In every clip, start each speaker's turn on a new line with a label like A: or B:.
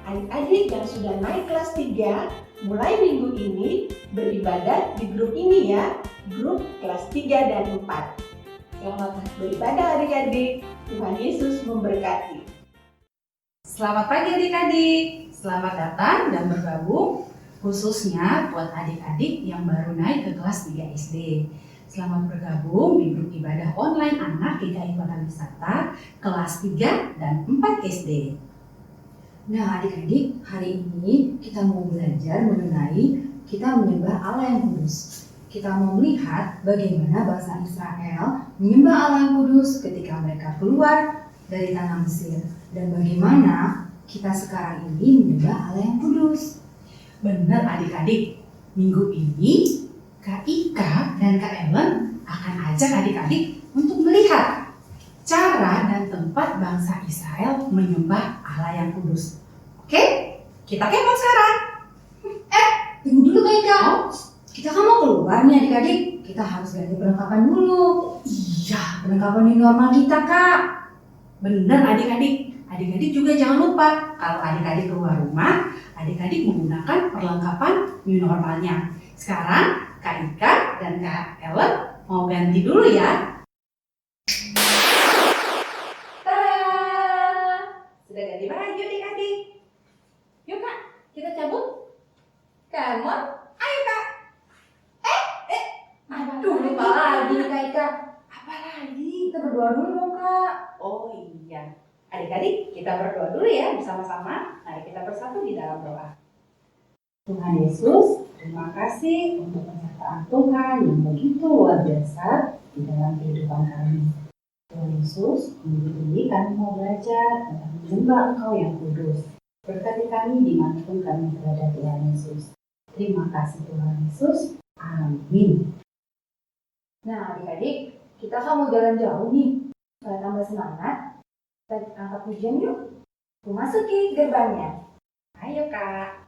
A: Adik-adik yang sudah naik kelas 3, mulai minggu ini beribadah di grup ini ya, grup kelas 3 dan 4. Selamat beribadah adik-adik, Tuhan Yesus memberkati.
B: Selamat pagi adik-adik, selamat datang dan bergabung khususnya buat adik-adik yang baru naik ke kelas 3 SD. Selamat bergabung di grup ibadah online anak GKI Kota Wisata kelas 3 dan 4 SD.
C: Nah adik-adik, hari ini kita mau belajar mengenai kita menyembah Allah yang kudus. Kita mau melihat bagaimana bangsa Israel menyembah Allah yang kudus ketika mereka keluar dari tanah Mesir. Dan bagaimana kita sekarang ini menyembah Allah yang kudus.
B: Benar adik-adik, minggu ini Kak Ika dan Kak Ellen akan ajak adik-adik untuk melihat cara dan tempat bangsa Israel menyembah Allah yang kudus. Oke, kita kepo sekarang.
C: Tunggu dulu Kak Ika. Kita kan mau keluar nih adik-adik. Kita harus ganti perlengkapan dulu.
B: Iya,
C: Perlengkapan new normal kita Kak.
B: benar adik-adik. Adik-adik juga jangan lupa kalau adik-adik keluar rumah, adik-adik menggunakan perlengkapan new normalnya. Sekarang Kak Ika dan Kak Ellen mau ganti dulu ya. Tada! Sudah ganti baju adik-adik. Yuk Kak, kita cabut. Come on, ayo Kak.
C: Aduh, lupa lagi nih Kak Ika.
B: Apa lagi?
C: Kita berdoa dulu dong Kak.
B: Oh iya. Adik-adik, kita berdoa dulu ya bersama-sama. Mari kita bersatu di dalam doa. Tuhan Yesus, terima kasih untuk penyertaan Tuhan yang begitu luar biasa di dalam kehidupan kami. Tuhan Yesus, minggu ini kami mau belajar tentang menyembah Engkau yang kudus. Berkati kami dimanapun kami berada, Tuhan Yesus. Terima kasih Tuhan Yesus. Amin.
C: Nah adik-adik, kita kan mau jalan jauh nih. Supaya tambah semangat, kita angkat pujian yuk. Masuki gerbangnya.
B: Ayo Kak.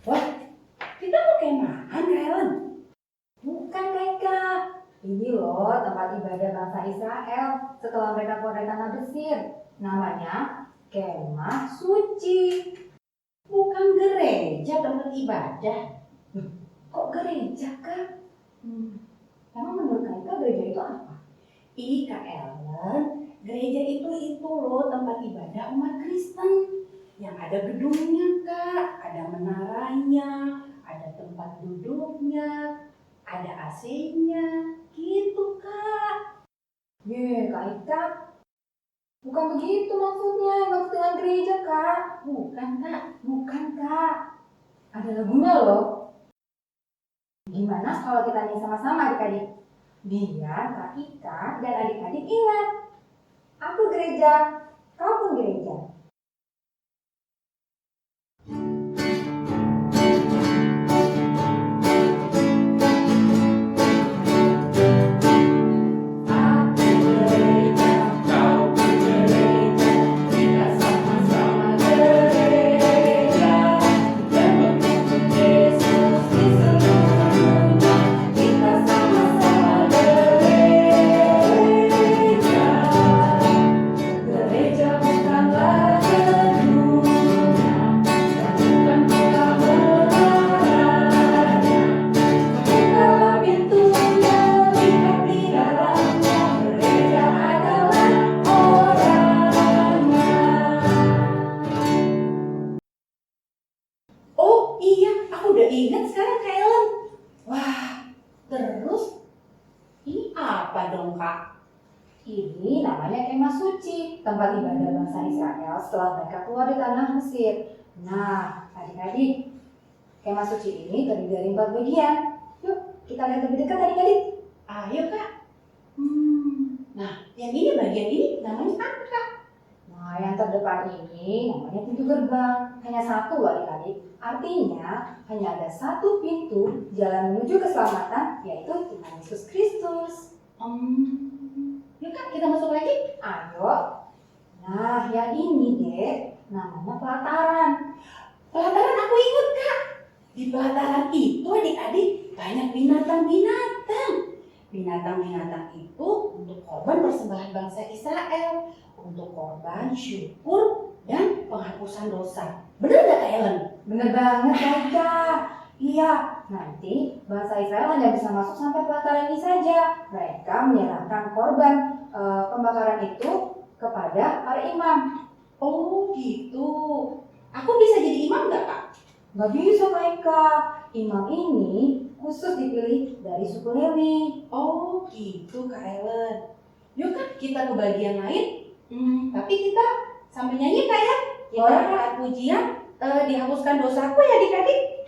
B: Wah, kita mau kemana Kak Ellen?
C: Bukan Kak Ika. Ini loh tempat ibadah bangsa Israel setelah mereka keluar dari tanah Mesir. Namanya Kemah Suci.
B: Bukan gereja tempat ibadah.
C: Kok gereja Kak? Emang menurut Kak Ika gereja itu apa?
B: Ih Kak Ellen, gereja itu loh tempat ibadah umat Kristen. Yang ada gedungnya Kak, ada menaranya, ada tempat duduknya, ada AC-nya, gitu Kak.
C: Kak Ika. Bukan begitu maksudnya. Maksud dengan gereja Kak.
B: Bukan Kak.
C: Bukan Kak. Ada lagunya loh. Gimana kalau kita nyanyi sama-sama adik-adik? Biar Kak Ika dan adik-adik ingat. Aku gereja, kau pun gereja.
D: Gereja bukanlah
C: tempat ibadah bangsa Israel setelah mereka keluar dari tanah Mesir. Nah, adik-adik, kemah suci ini terdiri dari 4 bagian. Yuk, kita lihat lebih dekat adik-adik.
A: Ayo Kak. Nah, yang ini bagian ini namanya apa Kak?
C: Nah, yang terdepan ini namanya pintu gerbang. Hanya satu adik-adik. Artinya, hanya ada satu pintu jalan menuju keselamatan, yaitu Tuhan Yesus Kristus.
A: Yuk Kak, kita masuk lagi.
C: Ayo. Nah, yang ini deh, namanya pelataran.
A: Pelataran aku ingat Kak. Di pelataran itu adik-adik banyak binatang-binatang. Binatang-binatang itu untuk korban persembahan bangsa Israel, untuk korban syukur dan penghapusan dosa. Benar nggak Kak Ellen?
C: Bener banget, Kak. Iya, nanti bangsa Israel hanya bisa masuk sampai pelataran ini saja. Mereka menyerahkan korban pembakaran itu kepada para imam.
A: Oh gitu. Aku bisa jadi imam nggak Kak?
C: Nggak bisa, Kak. Imam ini khusus dipilih dari suku Lewi.
A: Oh gitu Kak Ellen. Yuk Kak, kita ke bagian lain. Tapi kita sambil nyanyi Kak ya. Kita
C: Boleh, Kak.
A: saat pujian dihapuskan dosaku ya adik-adik.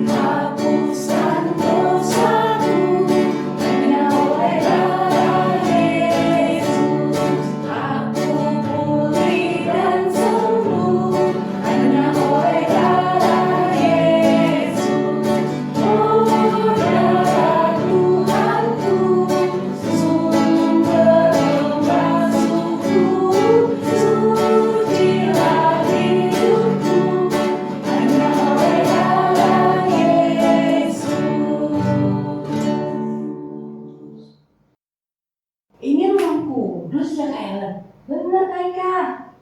A: Dihapuskan dosaku hanya oleh darah Yesus. Aku pulih dan sembuh hanya oleh darah Yesus. Oh darah Tuhanku, sumber pembasuhku, sucilah hidupku hanya oleh darah Yesus. Ini ruang kudus ya Kak Ellen?
C: Bener, Kak.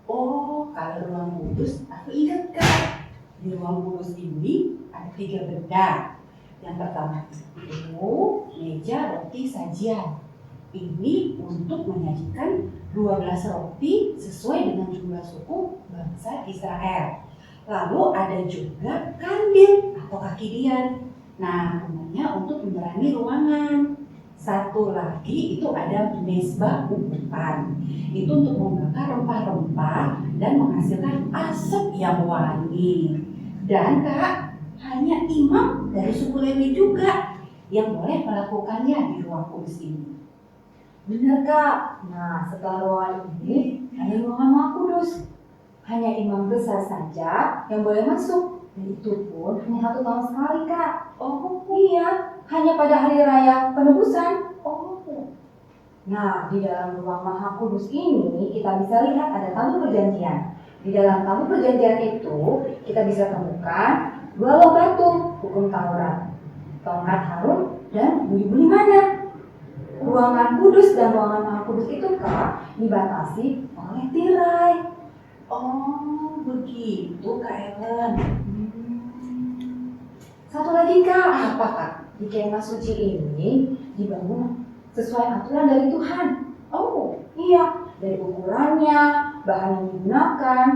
A: Oh, kalau ruang kudus, aku ingat Kak. Di ruang kudus ini ada 3 benda. Yang pertama itu meja roti sajian. Ini untuk menyajikan 12 roti sesuai dengan jumlah suku bangsa Israel. Lalu ada juga kandil atau kaki dian. Nah, gunanya untuk menerangi ruangan. Satu lagi itu ada mezbah ukuran. Itu untuk membakar rempah-rempah dan menghasilkan asap yang wangi. Dan Kak, hanya imam dari suku Lewi juga yang boleh melakukannya di ruang kudus ini.
C: Bener, Kak. Nah, setelah ruangan ini ada ruangan Maha Kudus. Hanya imam besar saja yang boleh masuk. Dan itu pun hanya 1 tahun sekali, Kak.
A: Oh,
C: Iya, hanya pada hari raya penebusan.
A: oh.
C: Nah, di dalam ruang Maha Kudus ini kita bisa lihat ada tabut perjanjian. Di dalam tabut perjanjian itu kita bisa temukan 2 loh batu hukum Taurat, tongkat Harun dan budi-budi mana. Ruangan kudus dan ruangan Maha Kudus itu, Kak, dibatasi oleh tirai.
A: Oh, begitu Kak Ellen.
C: Satu lagi, Kak,
A: Apa Kak?
C: di kemah suci ini dibangun sesuai aturan dari Tuhan.
A: Oh,
C: Iya, dari ukurannya, bahan yang digunakan,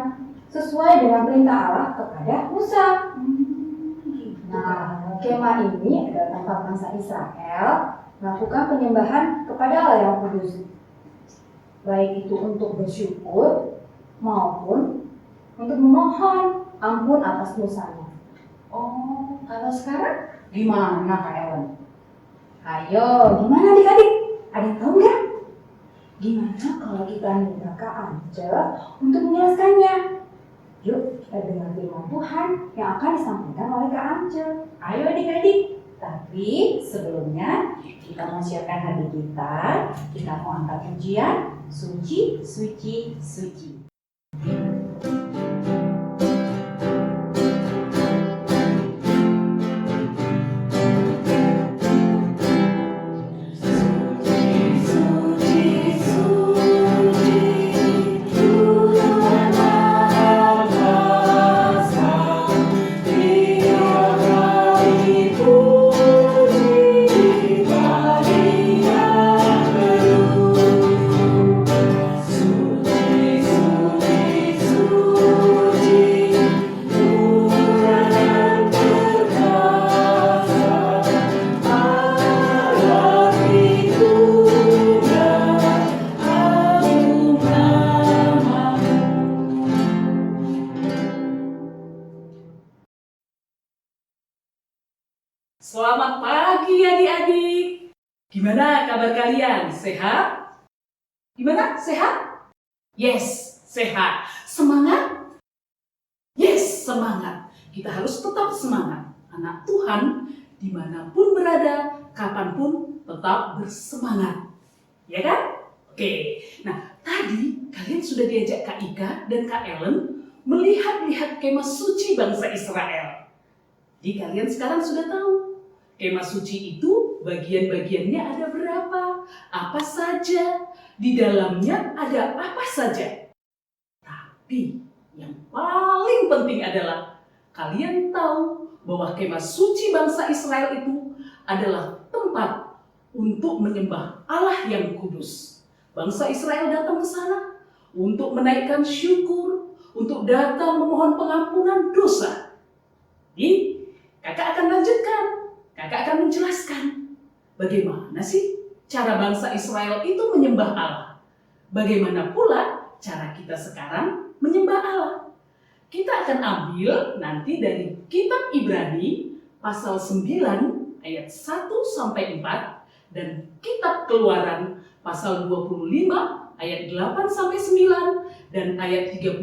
C: sesuai dengan perintah Allah kepada Musa.
A: gitu.
C: Nah, kemah ini adalah tempat bangsa Israel melakukan penyembahan kepada Allah yang kudus. Baik itu untuk bersyukur maupun untuk memohon ampun atas dosanya.
A: Oh, kalau sekarang gimana Kak Ellen?
C: Ayo, gimana adik-adik? Ada yang tahu nggak? Gimana kalau kita minta Kak Ance untuk menjelaskannya? Yuk, kita dengar firman Tuhan yang akan disampaikan oleh Kak Ance.
A: Ayo adik-adik. Tapi sebelumnya kita mau siapkan hati kita mau angkat pujian, suci, suci, suci. Suci,
D: Selamat pagi adik-adik. Gimana kabar kalian? Sehat? Gimana? Sehat? Yes, sehat. Semangat? Yes, semangat. Kita harus tetap semangat. Anak Tuhan dimanapun berada, kapanpun tetap bersemangat. Ya kan? Oke. Nah, tadi kalian sudah diajak Kak Ika dan Kak Ellen melihat-lihat kemah suci bangsa Israel. Jadi kalian sekarang sudah tahu kemah suci itu bagian-bagiannya ada berapa, apa saja, di dalamnya ada apa saja. Tapi yang paling penting adalah kalian tahu bahwa kemah suci bangsa Israel itu adalah tempat untuk menyembah Allah yang kudus. Bangsa Israel datang ke sana untuk menaikkan syukur, untuk datang memohon pengampunan dosa. Jadi, kakak akan lanjutkan. Kakak akan menjelaskan bagaimana sih cara bangsa Israel itu menyembah Allah. Bagaimana pula cara kita sekarang menyembah Allah. Kita akan ambil nanti dari kitab Ibrani pasal 9 ayat 1 sampai 4 dan kitab Keluaran pasal 25 ayat 8 sampai 9 dan ayat 35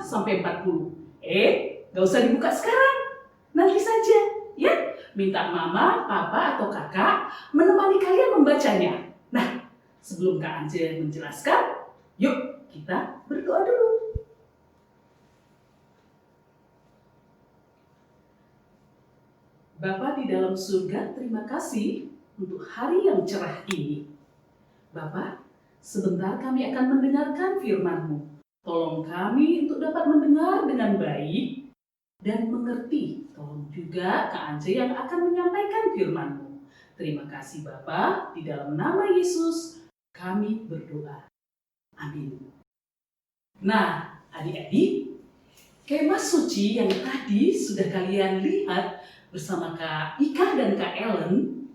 D: sampai 40. Gak usah dibuka sekarang. Nanti saja, ya. Minta mama, papa, atau kakak menemani kalian membacanya. Nah, sebelum Kak Anje menjelaskan, yuk kita berdoa dulu. Bapa di dalam surga, terima kasih untuk hari yang cerah ini. Bapa, sebentar kami akan mendengarkan firman-Mu. Tolong kami untuk dapat mendengar dengan baik dan mengerti. Tolong juga Kak Anje yang akan menyampaikan firman-Mu. Terima kasih Bapa, di dalam nama Yesus kami berdoa. Amin. Nah, adik-adik, kemah suci yang tadi sudah kalian lihat bersama Kak Ika dan Kak Ellen,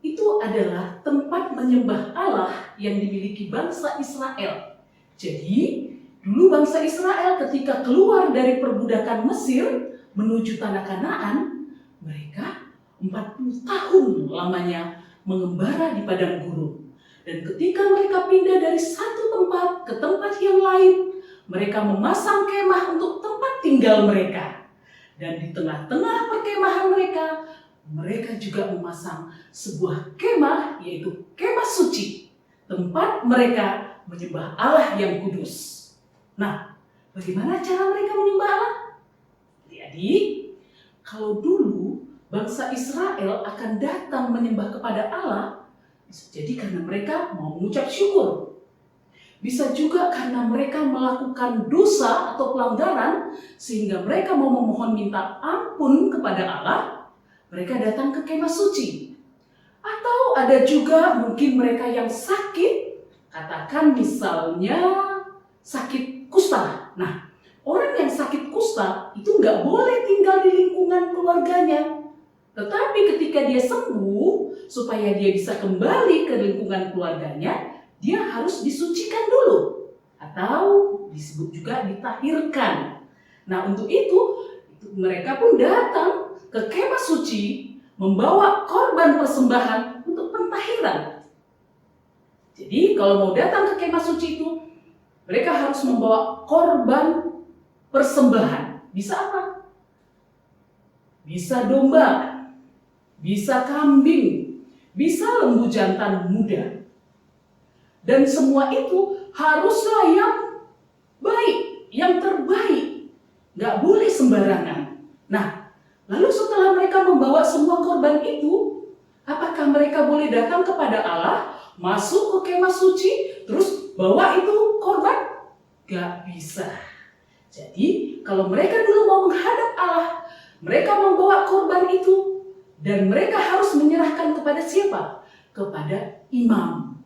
D: itu adalah tempat menyembah Allah yang dimiliki bangsa Israel. Jadi, dulu bangsa Israel ketika keluar dari perbudakan Mesir menuju tanah Kanaan, mereka 40 tahun lamanya mengembara di padang gurun. Dan ketika mereka pindah dari satu tempat ke tempat yang lain, mereka memasang kemah untuk tempat tinggal mereka. Dan di tengah-tengah perkemahan mereka, mereka juga memasang sebuah kemah, yaitu kemah suci, tempat mereka menyembah Allah yang kudus. Nah, bagaimana cara mereka menyembah Allah? Adik-adik, kalau dulu bangsa Israel akan datang menyembah kepada Allah, bisa jadi karena mereka mau mengucap syukur. Bisa juga karena mereka melakukan dosa atau pelanggaran, sehingga mereka mau memohon minta ampun kepada Allah, mereka datang ke kemah suci. Atau ada juga mungkin mereka yang sakit, katakan misalnya sakit kusta. Nah, orang yang sakit kusta itu nggak boleh tinggal di lingkungan keluarganya. Tetapi ketika dia sembuh, supaya dia bisa kembali ke lingkungan keluarganya, dia harus disucikan dulu. Atau disebut juga ditahirkan. Nah, untuk itu mereka pun datang ke kemah suci, membawa korban persembahan untuk pentahiran. Jadi, kalau mau datang ke kemah suci itu, mereka harus membawa korban persembahan. Bisa apa? Bisa domba, bisa kambing, bisa lembu jantan muda. Dan semua itu haruslah yang baik, yang terbaik. Nggak boleh sembarangan. Nah, lalu setelah mereka membawa semua korban itu, apakah mereka boleh datang kepada Allah, masuk ke kemah suci, terus bawa itu korban? Gak bisa. Jadi, kalau mereka dulu mau menghadap Allah, mereka membawa korban itu, dan mereka harus menyerahkan kepada siapa? Kepada imam.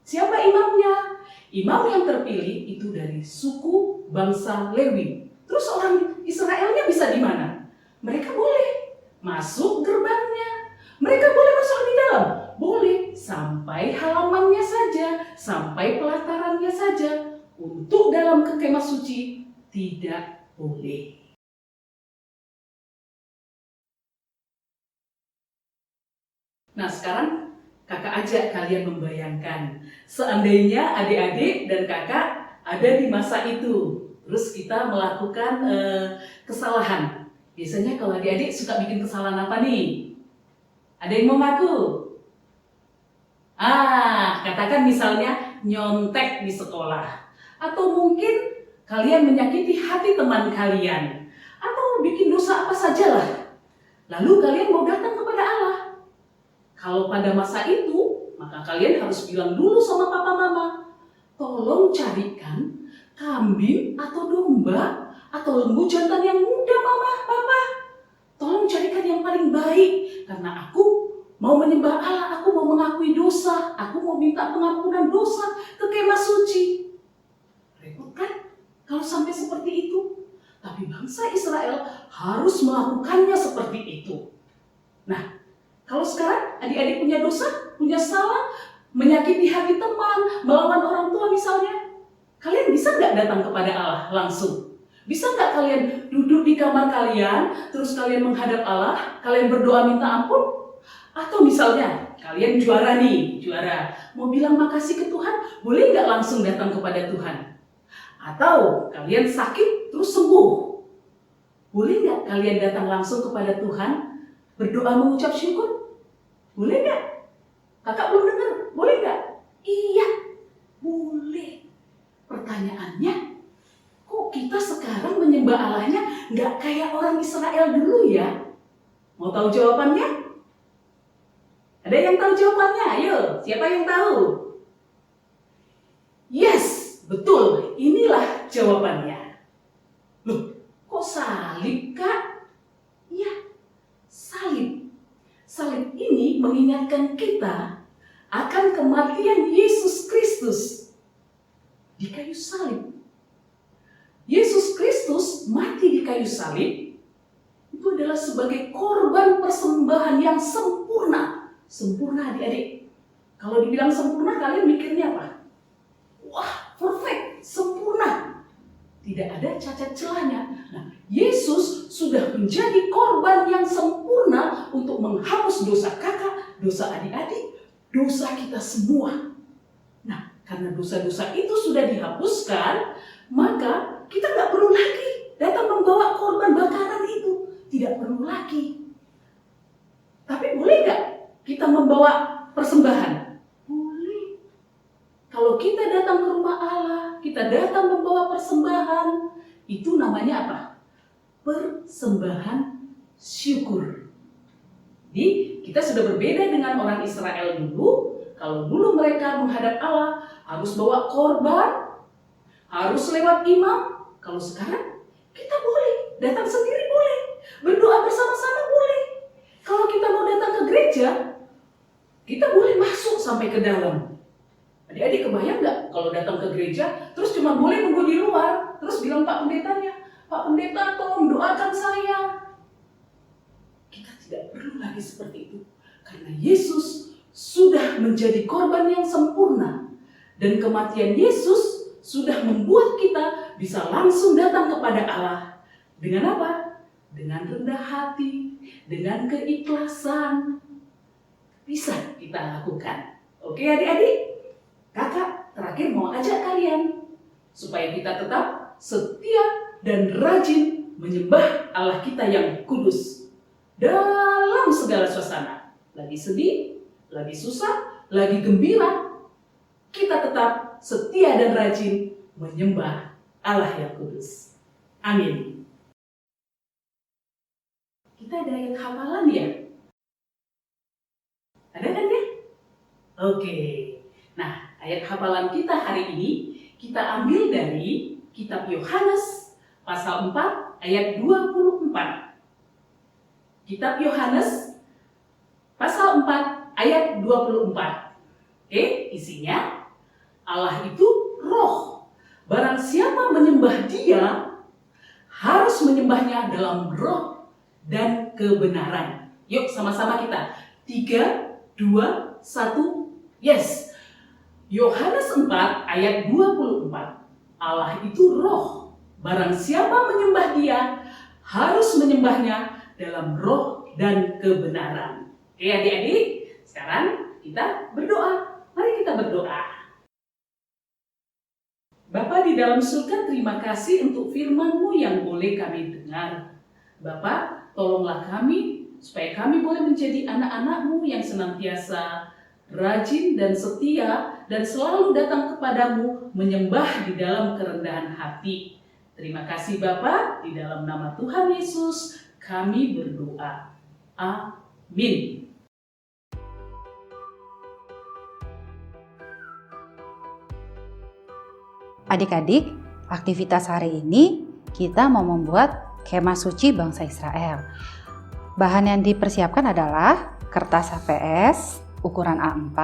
D: Siapa imamnya? Imam yang terpilih itu dari suku bangsa Lewi. Terus orang Israelnya bisa di mana? Mereka boleh masuk gerbangnya. Mereka boleh masuk di dalam. Boleh sampai halamannya saja, sampai pelatarannya saja. Untuk dalam ke kemah suci tidak boleh. Nah, sekarang kakak ajak kalian membayangkan, seandainya adik-adik dan kakak ada di masa itu, terus kita melakukan kesalahan. Biasanya kalau adik-adik suka bikin kesalahan apa nih? Ada yang mau ngaku? Katakan misalnya nyontek di sekolah. Atau mungkin kalian menyakiti hati teman kalian. Atau bikin dosa apa sajalah. Lalu kalian mau datang kepada Allah. Kalau pada masa itu, maka kalian harus bilang dulu sama papa mama, tolong carikan kambing atau domba atau lembu jantan yang muda mama, papa. Tolong carikan yang paling baik, karena aku mau menyembah Allah, aku mau mengakui dosa, aku mau minta pengampunan dosa ke kemah suci. Repot kan kalau sampai seperti itu? Tapi bangsa Israel harus melakukannya seperti itu. Nah, kalau sekarang adik-adik punya dosa, punya salah, menyakiti hati teman, melawan orang tua misalnya, kalian bisa nggak datang kepada Allah langsung? Bisa nggak kalian duduk di kamar kalian, terus kalian menghadap Allah, kalian berdoa minta ampun? Atau misalnya kalian juara, mau bilang makasih ke Tuhan, boleh nggak langsung datang kepada Tuhan? Atau kalian sakit terus sembuh, boleh nggak kalian datang langsung kepada Tuhan, berdoa mengucap syukur? Boleh nggak? Kakak belum dengar, boleh nggak? Iya, boleh. Pertanyaannya, kok kita sekarang menyembah Allahnya nggak kayak orang Israel dulu ya? Mau tahu jawabannya? Ada yang tahu jawabannya? Ayo, siapa yang tahu? Yes, betul. Inilah jawabannya. Loh, kok salib, Kak? Iya, salib. Salib ini mengingatkan kita akan kematian Yesus Kristus di kayu salib. Yesus Kristus mati di kayu salib itu adalah sebagai korban persembahan yang sempurna. Sempurna adik-adik. Kalau dibilang sempurna, kalian mikirnya apa? Wah, perfect, sempurna. Tidak ada cacat celahnya. Nah, Yesus sudah menjadi korban yang sempurna untuk menghapus dosa kakak, dosa adik-adik, dosa kita semua. Nah, karena dosa-dosa itu sudah dihapuskan, maka kita nggak perlu lagi datang membawa korban bakaran itu. Tidak perlu lagi. Tapi boleh nggak kita membawa persembahan? Boleh. Kalau kita datang ke rumah Allah, kita datang membawa persembahan, itu namanya apa? Persembahan syukur. Jadi kita sudah berbeda dengan orang Israel dulu. Kalau dulu mereka menghadap Allah harus bawa korban, harus lewat imam. Kalau sekarang kita boleh datang sendiri, boleh berdoa bersama-sama, boleh. Kalau kita mau datang ke gereja, kita boleh masuk sampai ke dalam. Adik-adik kebayang nggak kalau datang ke gereja, terus cuma boleh nunggu di luar, terus bilang Pak Pendetanya, Pak Pendeta tolong doakan saya. Kita tidak perlu lagi seperti itu, karena Yesus sudah menjadi korban yang sempurna, dan kematian Yesus sudah membuat kita bisa langsung datang kepada Allah. Dengan apa? Dengan rendah hati, dengan keikhlasan. Bisa kita lakukan. Oke adik-adik? Kakak terakhir mau ajak kalian supaya kita tetap setia dan rajin menyembah Allah kita yang kudus dalam segala suasana. Lagi sedih, lagi susah, lagi gembira, kita tetap setia dan rajin menyembah Allah yang kudus. Amin. Kita ada ayat hafalan ya? Ada kan ya? Oke. Nah, ayat hafalan kita hari ini kita ambil dari kitab Yohanes pasal 4 ayat 24. Kitab Yohanes pasal 4 ayat 24. Oke, isinya Allah itu roh. Barang siapa menyembah Dia harus menyembahnya dalam roh dan kebenaran. Yuk sama-sama kita. 3, 2, 1, yes. Yohanes 4 ayat 24. Allah itu roh. Barang siapa menyembah Dia harus menyembahnya dalam roh dan kebenaran. Oke adik-adik, Sekarang kita berdoa. Mari kita berdoa. Bapa di dalam surga, terima kasih untuk firman-Mu yang boleh kami dengar. Bapa, tolonglah kami supaya kami boleh menjadi anak-anak-Mu yang senantiasa rajin dan setia dan selalu datang kepadamu menyembah di dalam kerendahan hati. Terima kasih Bapa, di dalam nama Tuhan Yesus kami berdoa. Amin.
E: Adik-adik, aktivitas hari ini kita mau membuat kemah suci bangsa Israel. Bahan yang dipersiapkan adalah kertas HVS ukuran A4,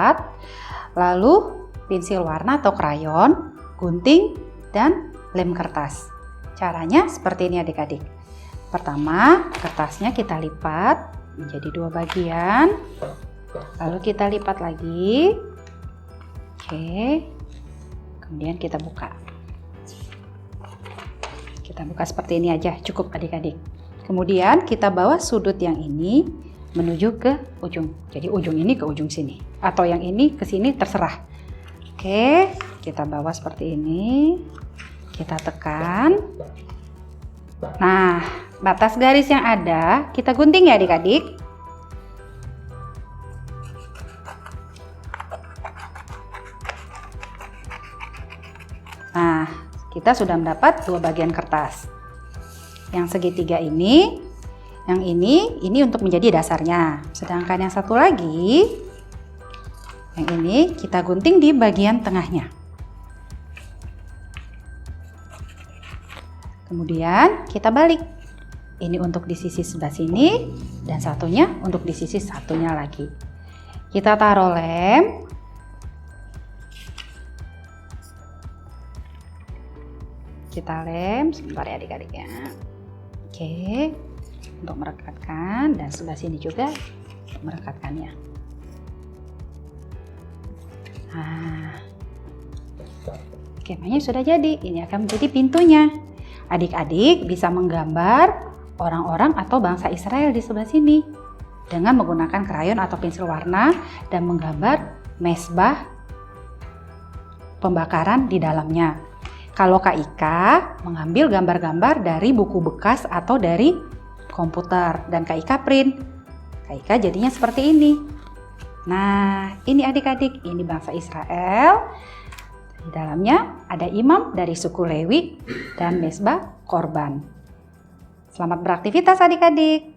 E: lalu pensil warna atau krayon, gunting, dan lem kertas. Caranya seperti ini adik-adik. Pertama, kertasnya kita lipat menjadi 2 bagian, lalu kita lipat lagi. Oke. Kemudian kita buka. Kita buka seperti ini aja, cukup adik-adik. Kemudian kita bawa sudut yang ini menuju ke ujung. Jadi ujung ini ke ujung sini. Atau yang ini ke sini, terserah. Oke, kita bawa seperti ini. Kita tekan. Nah, batas garis yang ada, kita gunting ya adik-adik. Nah, kita sudah mendapat 2 bagian kertas. Yang segitiga ini, yang ini untuk menjadi dasarnya. Sedangkan yang satu lagi, yang ini kita gunting di bagian tengahnya. Kemudian kita balik. Ini untuk di sisi sebelah sini, dan satunya untuk di sisi satunya lagi. Kita taruh lem. Kita lem sebentar ya adik-adik ya. Oke, untuk merekatkan, dan sebelah sini juga untuk merekatkannya. Nah, kemahnya sudah jadi. Ini akan menjadi pintunya. Adik-adik bisa menggambar orang-orang atau bangsa Israel di sebelah sini dengan menggunakan krayon atau pensil warna dan menggambar mezbah pembakaran di dalamnya. Kalau Kak Ika mengambil gambar-gambar dari buku bekas atau dari komputer dan Kak Ika print. Kak Ika jadinya seperti ini. Nah, ini adik-adik, ini bangsa Israel. Di dalamnya ada imam dari suku Lewi dan mezbah korban. Selamat beraktivitas adik-adik.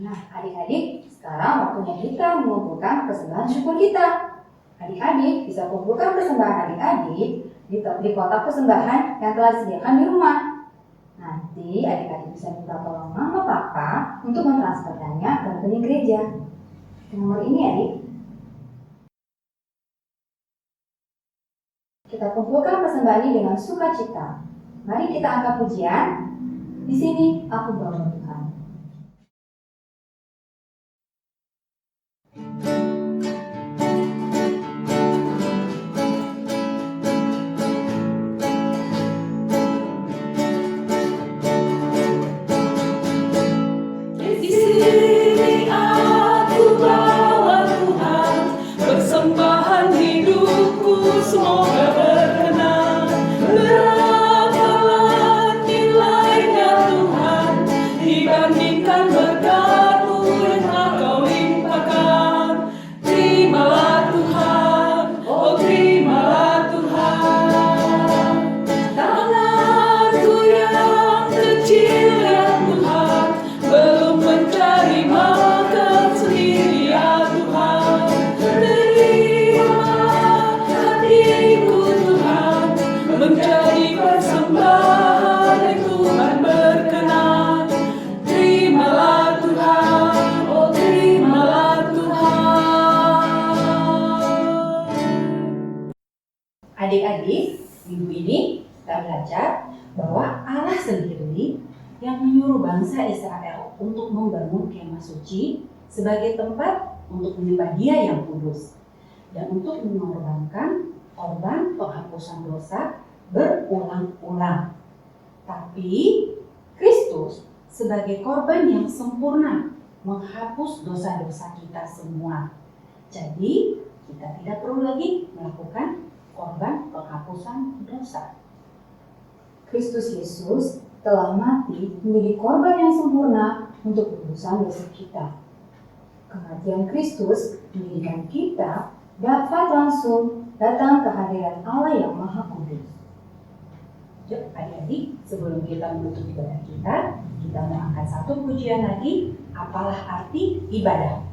C: Nah, adik-adik, sekarang waktunya kita mengumpulkan persembahan syukur kita. Adik-adik bisa kumpulkan persembahan adik-adik di kotak persembahan yang telah disediakan di rumah. Nanti adik-adik bisa minta tolong mama papa untuk mentransferkannya ke rekening gereja. Nomor ini adik. Kita kumpulkan persembahan ini dengan sukacita. Mari kita angkat pujian. Di sini aku bawa Tuhan.
B: Adik-adik, minggu ini kita belajar bahwa Allah sendiri yang menyuruh bangsa Israel untuk membangun kemah suci sebagai tempat untuk menyembah Dia yang kudus dan untuk mengorbankan korban penghapusan dosa berulang-ulang. Tapi Kristus sebagai korban yang sempurna menghapus dosa-dosa kita semua. Jadi, kita tidak perlu lagi melakukan korban penghapusan dosa.
C: Kristus Yesus telah mati menjadi korban yang sempurna untuk penebusan dosa kita. Kematian Kristus menjadikan kita dapat langsung datang ke hadirat Allah yang Maha Kudus.
B: Yuk adik-adik, sebelum kita menutup ibadah kita mau angkat satu pujian lagi. Apalah arti ibadah?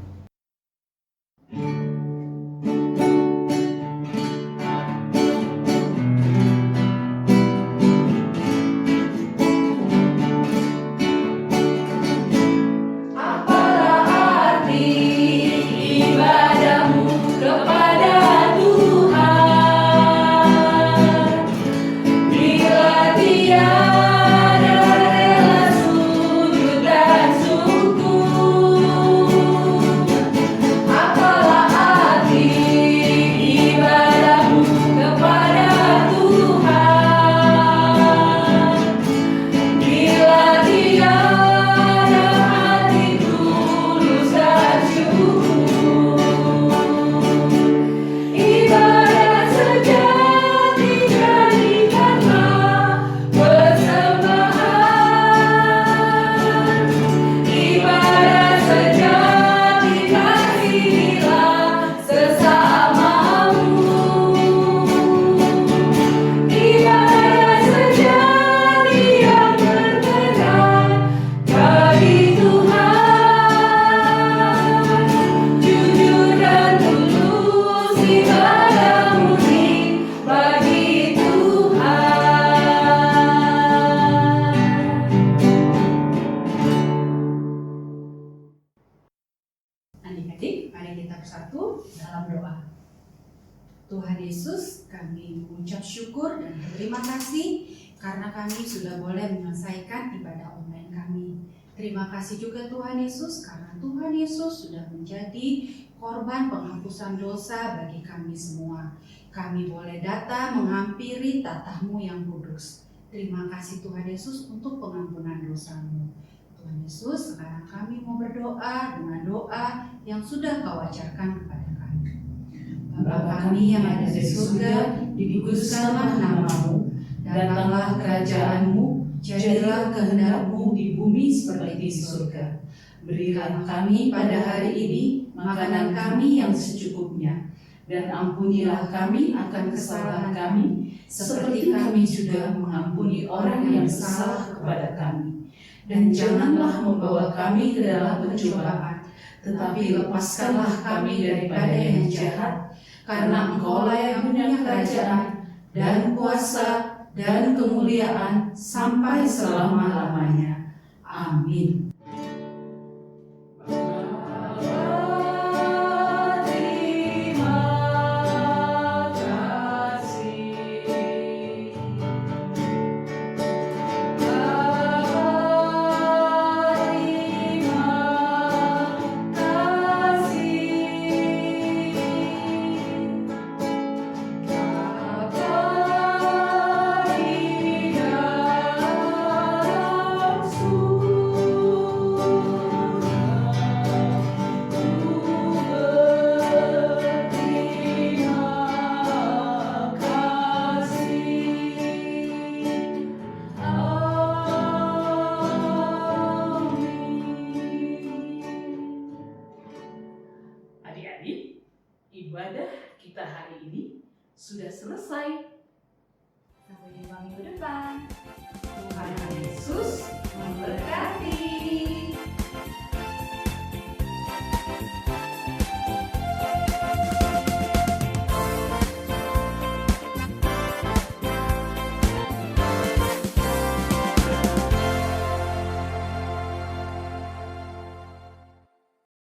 C: Adik-adik, mari kita bersatu dalam doa. Tuhan Yesus, kami mengucap syukur dan berterima kasih karena kami sudah boleh menyelesaikan ibadah online kami. Terima kasih juga Tuhan Yesus karena Tuhan Yesus sudah menjadi korban penghapusan dosa bagi kami semua. Kami boleh datang menghampiri tatah-Mu yang kudus. Terima kasih Tuhan Yesus untuk pengampunan dosa-Mu. Tuhan Yesus, sekarang kami mau berdoa dengan doa yang sudah Kau ajarkan kepada kami. Bapa kami yang ada di surga, dikuduskanlah nama-Mu, datanglah kerajaan-Mu, jadilah kehendak-Mu di bumi seperti di surga. Berilah kami pada hari ini makanan kami yang secukupnya, dan ampunilah kami akan kesalahan kami, seperti kami juga mengampuni orang yang bersalah kepada kami. Dan janganlah membawa kami ke dalam pencobaan, tetapi lepaskanlah kami daripada yang jahat, karena Engkau-lah yang punya kerajaan, dan kuasa, dan kemuliaan, sampai selama-lamanya. Amin.
D: Adik-adik, ibadah kita hari ini sudah selesai.
C: Sampai jumpa minggu depan.
B: Tuhan Yesus memberkati.